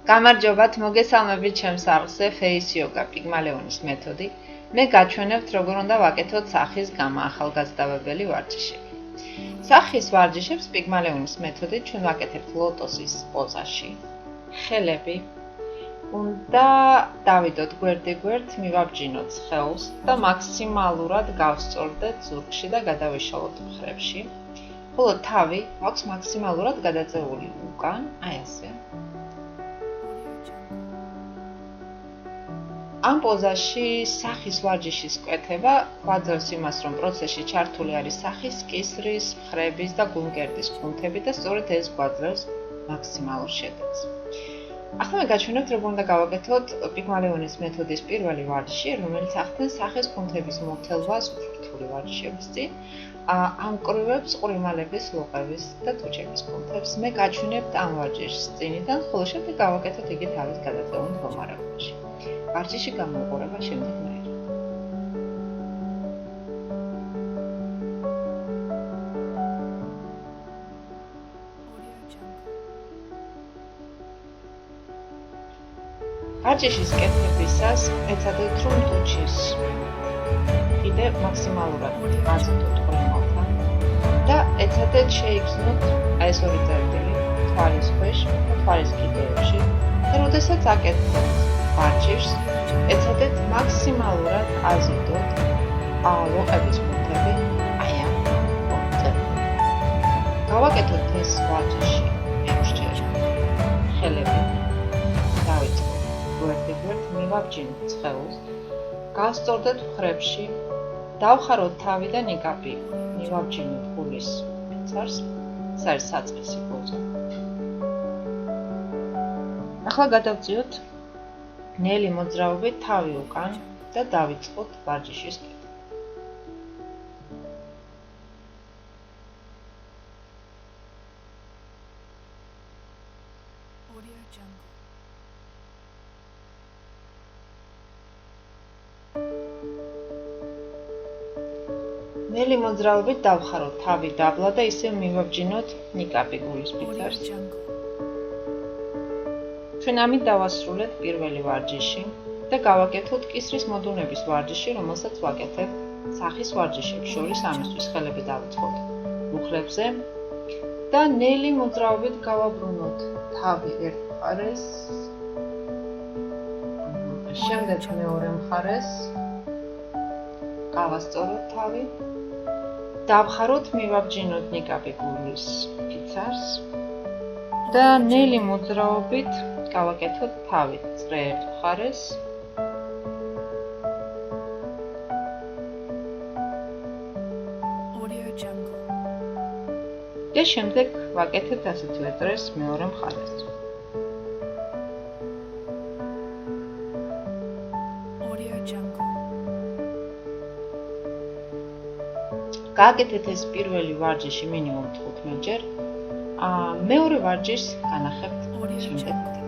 გამარჯობათ, მოგესალმებით ჩემს არხზე Face Yoga პიგმალეონის მეთოდი. მე გაჩვენებთ, როგორ უნდა ვაკეთოთ სახის გამაახალგაზრდავებელი ვარჯიშები. სახის ვარჯიშებს პიგმალეონის მეთოდით ჩვენ ვაკეთებთ ლოტოსის პოზაში. ხელები უნდა დავიდოთ გვერდ-გვერდ, მივაბჯინოთ სხეულს და მაქსიმალურად გავსწორდეთ ზურგში და გადავიშალოთ მხრებში. ხოლო თავი აქვს მაქსიმალურად გადაწეული უკან, აი ასე. ამ პოზაში სახის ვარჯიშის კვეთება გვაძლევს იმას, რომ პროცესში ჩართული არის სახის კისრის, მხრების და გულმკერდის კუნთები და სწორედ ეს გვაძლევს მაქსიმალურ შედეგს. ახლა მე გაჩვენებთ, როგორ უნდა გავაკეთოთ პიგმალეონის მეთოდის პირველი ვარჯიში, რომელიც ახდენს სახის კუნთების მოცელვას ურთული ვარჯიშების წინ, ამკრივებს ყვრიმალების, ლოყების და თუჩების კუნთებს. მე გაჩვენებთ ამ ვარჯიშის წინიდან, ხოლო შემდეგ გავაკეთოთ იგი თავის გადაწეულ მდგომარეობაში. ვარჯიში გამოუყურება შემდეგნაირად. ვარჯიშის კეთებისას ეცადეთ, რომ თუჩის კიდე მაქსიმალურად აწვდოთ ყრიმალთან და ეცადეთ შეიგრძნოთ აი ეს ორი წერტილი თვალის ქვეშ, თვალის კიდეებში და როდესაც აკეთებთ ვარჯიშს, ეცადეთ მაქსიმალურად აზიდოთ ლოყების კუნთები აი ამ პუნქტზე. გავაკეთოთ ეს ვარჯიში მეექვსჯერ. ხელები დავიწყოთ გვერდ-გვერდ, მივაბჯინოთ სხეულს, გავსწორდეთ მხრებში, დავხაროთ თავი და ნიკაპი, მივაბჯინოთ გულის ფიცარს, ეს არის საწყისი პოზა. ახლა გადავწიოთ ნელი მოძრაობით თავი უკან და დავიწყოთ ვარჯიშის კეთება. ნელი მოძრაობით დავხაროთ თავი დაბლა და ისევ მივაბჯინოთ ნიკაპი გულის ფიცარს. ჩვენ ამით დავასრულეთ პირველი ვარჯიში და გავაკეთოთ კისრის მოდუნების ვარჯიში, რომელსაც ვაკეთებ სახის ვარჯიშებს შორის. ამისთვის ხელები დავიწყოთ მუხლებზე და ნელი მოძრაობით გავაბრუნოთ თავი ერთ მხარეს, შემდეგ მეორე მხარეს, გავასწოროთ თავი, დავხაროთ, მივაბჯინოთ ნიკაპი გულის ფიცარს და ნელი მოძრაობით გავაკეთოთ თავი წრე ერთ მხარეს და შემდეგ ვაკეთებთ ასეთივე წრეს მეორე მხარეს. გააკეთეთ ეს პირველი ვარჯიში მინიმუმ 15 ჯერ. მეორე ვარჯიშს განახებთ შემდეგ.